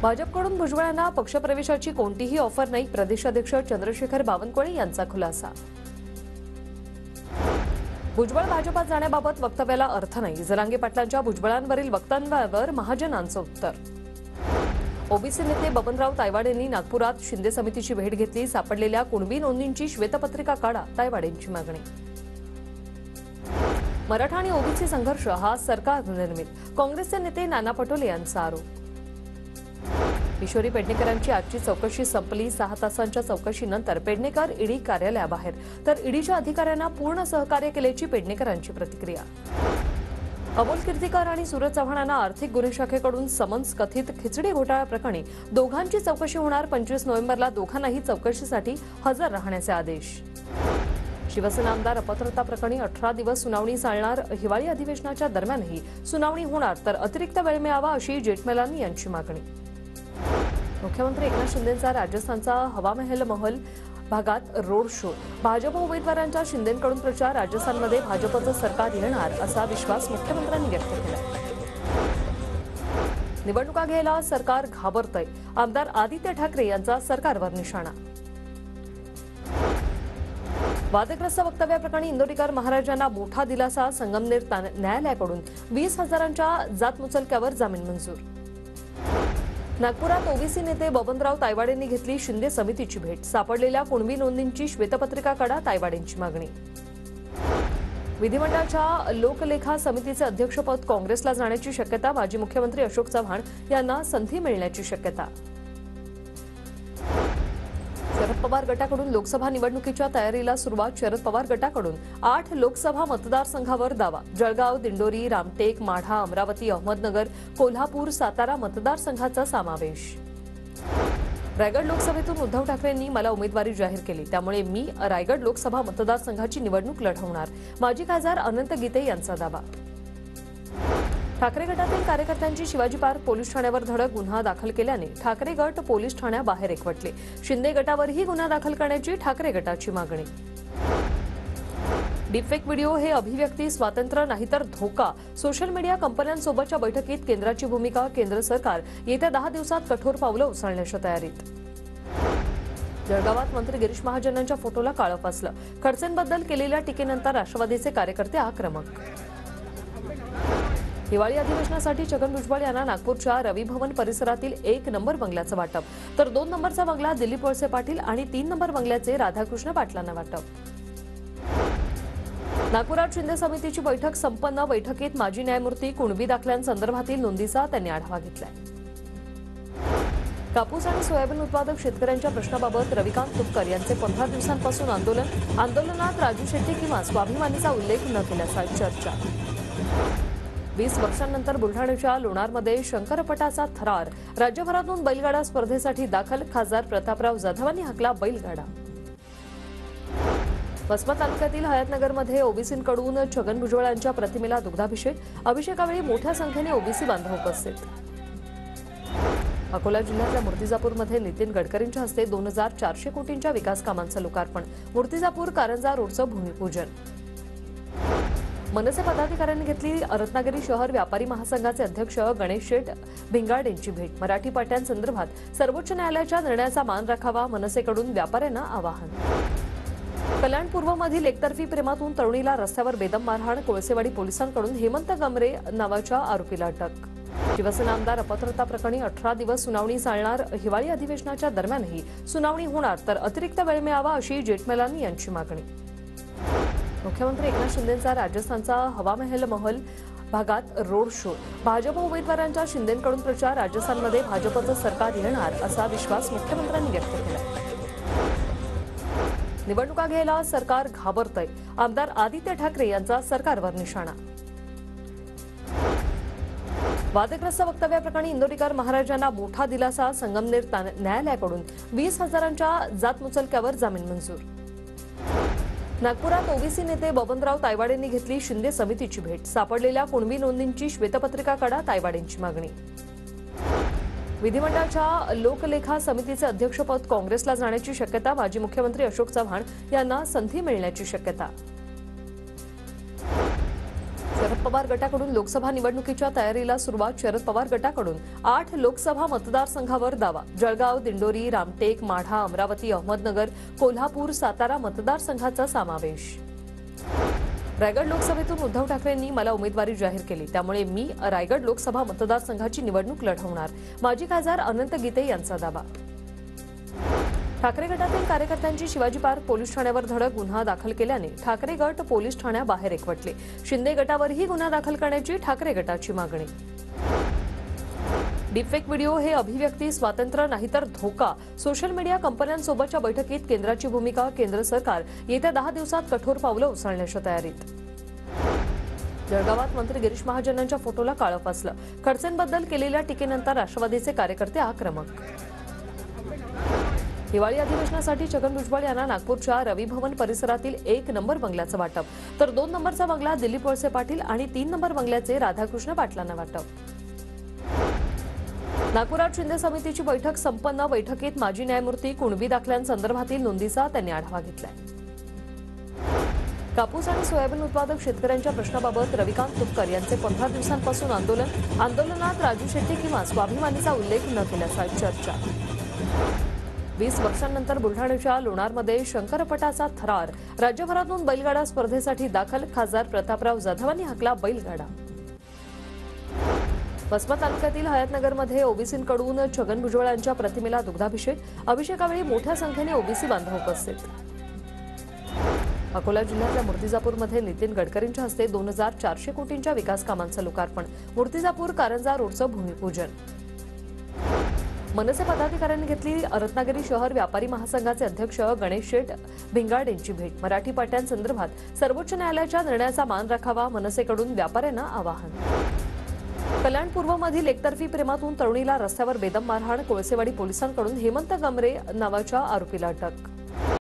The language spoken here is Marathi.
भाजपकडून भुजबळांना पक्षप्रवेशाची कोणतीही ऑफर नाही, प्रदेशाध्यक्ष चंद्रशेखर बावनकुळे यांचा खुलासा. भुजबळ भाजपात जाण्याबाबत वक्तव्याला अर्थ नाही, जरांगे पाटलांच्या भुजबळांवरील वक्तव्यावर महाजनांचं उत्तर. ओबीसी नेते बबनराव तायवाड यांनी नागपुरात शिंदे समितीची भेट घेतली, सापडलेल्या कुणबी नोंदींची श्वेतपत्रिका काढा, तायवाडेंची मागणी. मराठा आणि ओबीसी संघर्ष हा सरकार निर्मित, काँग्रेसचे नेते नाना पटोले यांचा आरोप. किशोरी पेडणेकरांची आजची चौकशी संपली, 6 तासांच्या चौकशीनंतर पेडणेकर ईडी कार्यालयाबाहेर, तर ईडीच्या अधिकाऱ्यांना पूर्ण सहकार्य केल्याची पेडणेकरांची प्रतिक्रिया. अमोल कीर्तीकर आणि सूरज चव्हाणांना आर्थिक गुन्हे शाखेकडून समन्स, कथित खिचडी घोटाळा प्रकरणी दोघांची चौकशी होणार, 25 नोव्हेंबरला दोघांनाही चौकशीसाठी हजर राहण्याचे आदेश. शिवसेना आमदार अपात्रता प्रकरणी 18 दिवस सुनावणी चालणार, हिवाळी अधिवेशनाच्या दरम्यानही सुनावणी होणार, तर अतिरिक्त वेळ मिळावा अशी जेठमलानी यांची मागणी. मुख्यमंत्री एकनाथ शिंदेंचा राजस्थानचा हवामहल भागात रोड शो, भाजप उमेदवारांच्या शिंदेंकडून प्रचार, राजस्थानमध्ये भाजपचं सरकार येणार असा विश्वास मुख्यमंत्र्यांनी व्यक्त केला. निवडणुका घ्यायला सरकार घाबरतंय, आमदार आदित्य ठाकरे यांचा सरकारवर निशाणा. वादग्रस्त वक्तव्याप्रकरणी इंदोरीकर महाराजांना मोठा दिलासा, संगमनेर न्यायालयाकडून 20,000च्या जातमुचलक्यावर जामीन मंजूर. नागपुरात ओबीसी नेते बबनराव तायवाड यांनी घेतली शिंदे समितीची भेट, सापडलेल्या कुणबी नोंदींची श्वेतपत्रिका काढा, तायवाडेंची मागणी. विधिमंडळाच्या लोकलेखा समितीचे अध्यक्षपद काँग्रेसला जाण्याची शक्यता, माजी मुख्यमंत्री अशोक चव्हाण यांना संधी मिळण्याची शक्यता. शरद पवार गटाकडून लोकसभा निवडणुकीच्या तयारीला सुरुवात, शरद पवार गटाकडून 8 लोकसभा मतदारसंघावर दावा, जळगाव, दिंडोरी, रामटेक, माढा, अमरावती, अहमदनगर, कोल्हापूर, सातारा मतदारसंघाचा समावेश. रायगड लोकसभेतून उद्धव ठाकरेंनी मला उमेदवारी जाहीर केली, त्यामुळे मी रायगड लोकसभा मतदारसंघाची निवडणूक लढवणार, माजी खासदार अनंत गीते यांचा दावा. ठाकरे गटातील कार्यकर्त्यांची शिवाजी पार्क पोलीस ठाण्यावर धडक, गुन्हा दाखल केल्याने ठाकरे गट पोलीस ठाण्याबाहेर एकवटले, शिंदे गटावरही गुन्हा दाखल करण्याची ठाकरे गटाची मागणी. डीपफेक व्हिडिओ हे अभिव्यक्ती स्वातंत्र्य नाहीतर धोका, सोशल मीडिया कंपन्यांसोबतच्या बैठकीत केंद्राची भूमिका, केंद्र सरकार येत्या 10 दिवसात कठोर पावलं उचलण्याच्या तयारीत. जळगावात मंत्री गिरीश महाजनांच्या फोटोला काळं फासलं, खडसेंबद्दल केलेल्या टीकेनंतर राष्ट्रवादीचे कार्यकर्ते आक्रमक. हिवाळी अधिवेशनासाठी छगन भुजबळ यांना नागपूरच्या रवी भवन परिसरातील 1 नंबर बंगल्याचं वाटप, तर 2 नंबरचा बंगला दिलीप वळसे पाटील आणि 3 नंबर बंगल्याचे राधाकृष्ण पाटलांना वाटप. नागपुरात शिंदे समितीची बैठक संपन्न, बैठकीत माजी न्यायमूर्ती कुणबी दाखल्यांसंदर्भातील नोंदीचा त्यांनी आढावा घेतलाय. कापूस आणि सोयाबीन उत्पादक शेतकऱ्यांच्या प्रश्नाबाबत रविकांत तुपकर यांचे 15 दिवसांपासून आंदोलनात राजू शेट्टी किंवा स्वाभिमानीचा उल्लेख न केल्याचा चर्चा. 20 वर्षांनंतर बुलढाण्याच्या लोणारमध्ये शंकरपटाचा थरार, राज्यभरातून बैलगाडा स्पर्धेसाठी दाखल, खासदार प्रतापराव जाधवांनी हाकला बैलगाडा. वसमत तालुक्यातील हयातनगरमध्ये ओबीसींकडून छगन भुजबळांच्या प्रतिमेला दुग्धाभिषेक, अभिषेकावेळी मोठ्या संख्येने ओबीसी बांधव उपस्थित. अकोला जिल्ह्यातल्या मूर्तिजापूरमध्ये नितीन गडकरींच्या हस्ते 2,400 कोटींच्या विकास कामांचं लोकार्पण, मूर्तिजापूर कारंजा रोडचं भूमिपूजन. मनसे पदाधिकाऱ्यांनी घेतली रत्नागिरी शहर व्यापारी महासंघाचे अध्यक्ष गणेश शेठ भिंगाड यांची भेट, मराठी पाट्यांसंदर्भात सर्वोच्च न्यायालयाच्या निर्णयाचा मान राखावा, मनसेकडून व्यापाऱ्यांना आवाहन. कल्याण पूर्वमधील एकतर्फी प्रेमातून तरुणीला रस्त्यावर बेदम मारहाण, कोळसेवाडी पोलिसांकडून हेमंत गमरे नावाच्या आरोपीला अटक. शिवसेना आमदार अपात्रता प्रकरणी 18 दिवस सुनावणी चालणार, हिवाळी अधिवेशनाच्या दरम्यानही सुनावणी होणार, तर अतिरिक्त वेळ मिळावा अशी जेठमलानी यांची मागणी. मुख्यमंत्री एकनाथ शिंदेंचा राजस्थानचा हवामहल भागात रोड शो, भाजप उमेदवारांच्या शिंदेंकडून प्रचार, राजस्थानमध्ये भाजपचं सरकार येणार असा विश्वास मुख्यमंत्र्यांनी व्यक्त केला. निवडणुका घ्यायला सरकार घाबरतंय, आमदार आदित्य ठाकरे यांचा सरकारवर निशाणा. वादग्रस्त वक्तव्याप्रकरणी इंदोरीकर महाराजांना मोठा दिलासा, संगमनेर न्यायालयाकडून 20,000च्या जातमुचलक्यावर जामीन मंजूर. नागपुरात ओबीसी नेते बबनराव तायवाड यांनी घेतली शिंदे समितीची भेट, सापडलेल्या कुणबी नोंदींची श्वेतपत्रिका काढा, तायवाडेंची मागणी. विधिमंडळाच्या लोकलेखा समितीचे अध्यक्षपद काँग्रेसला जाण्याची शक्यता, माजी मुख्यमंत्री अशोक चव्हाण यांना संधी मिळण्याची शक्यता. शरद पवार गटाकडून लोकसभा निवडणुकीच्या तयारीला सुरुवात. शरद पवार गटाकडून 8 लोकसभा मतदारसंघावर दावा. जळगाव, दिंडोरी, रामटेक, माढा, अमरावती, अहमदनगर, कोल्हापूर, सातारा मतदारसंघाचा समावेश. रायगड लोकसभेतून उद्धव ठाकरेंनी मला उमेदवारी जाहीर केली, त्यामुळे मी रायगड लोकसभा मतदारसंघाची निवडणूक लढवणार. माजी खासदार अनंत गीते यांचा दावा. ठाकरे गटातील कार्यकर्त्यांची शिवाजी पार्क पोलीस ठाण्यावर धडक. गुन्हा दाखल केल्याने ठाकरे गट पोलीस ठाण्याबाहेर एकवटले. शिंदे गटावरही गुन्हा दाखल करण्याची ठाकरे गटाची मागणी. डीपफेक व्हिडिओ हे अभिव्यक्ती स्वातंत्र्य नाही तर धोका. सोशल मीडिया कंपन्यांसोबतच्या बैठकीत केंद्राची भूमिका. केंद्र सरकार येत्या 10 दिवसात कठोर पावलं उचलण्याच्या तयारीत. जळगावात मंत्री गिरीश महाजनांच्या फोटोला काळं फासलं. खडसेंबद्दल केलेल्या टीकेनंतर राष्ट्रवादीचे कार्यकर्ते आक्रमक. हिवाळी अधिवेशनासाठी छगन भुजबळ यांना नागपूरच्या रवी भवन परिसरातील 1 नंबर बंगल्याचं वाटप, तर 2 नंबरचा बंगला दिलीप वळसे पाटील आणि 3 नंबर बंगल्याचे राधाकृष्ण पाटलांना वाटप. नागपुरात शिंदे समितीची बैठक संपन्न. बैठकीत माजी न्यायमूर्ती कुणबी दाखल्यांसंदर्भातील नोंदीचा त्यांनी आढावा घेतलाय. कापूस आणि सोयाबीन उत्पादक शेतकऱ्यांच्या प्रश्नाबाबत रविकांत तुपकर यांचे 15 दिवसांपासून आंदोलन. आंदोलनात राजू शेट्टी किंवा स्वाभिमानीचा उल्लेख न केल्याचा चर्चा. 20 वर्षांनंतर बुलढाण्याच्या लोणारमध्ये शंकरपटाचा थरार. राज्यभरातून बैलगाडा स्पर्धेसाठी दाखल. खासदार प्रतापराव जाधवांनी हाकला बैलगाडा. वसमत तालुक्यातील हयातनगरमध्ये ओबीसींकडून छगन भुजबळ यांच्या प्रतिमेला दुग्धाभिषेक. अभिषेकावेळी मोठ्या संख्येने ओबीसी बांधव उपस्थित. अकोला जिल्ह्यातल्या मूर्तिजापूरमध्ये नितीन गडकरींच्या हस्ते 2400 कोटींच्या विकास कामांचं लोकार्पण. मूर्तिजापूर कारंजा रोडचं भूमिपूजन. मनसे पदाधिकाऱ्यांनी घेतली रत्नागिरी शहर व्यापारी महासंघाचे अध्यक्ष गणेश शेठ भिंगाड यांची भेट. मराठी पाट्यांसंदर्भात सर्वोच्च न्यायालयाच्या निर्णयाचा मान राखावा. मनसेकडून व्यापाऱ्यांना आवाहन. कल्याण पूर्वमधील एकतर्फी प्रेमातून तरुणीला रस्त्यावर बेदम मारहाण. कोळसेवाडी पोलिसांकडून हेमंत गमरे नावाच्या आरोपीला अटक.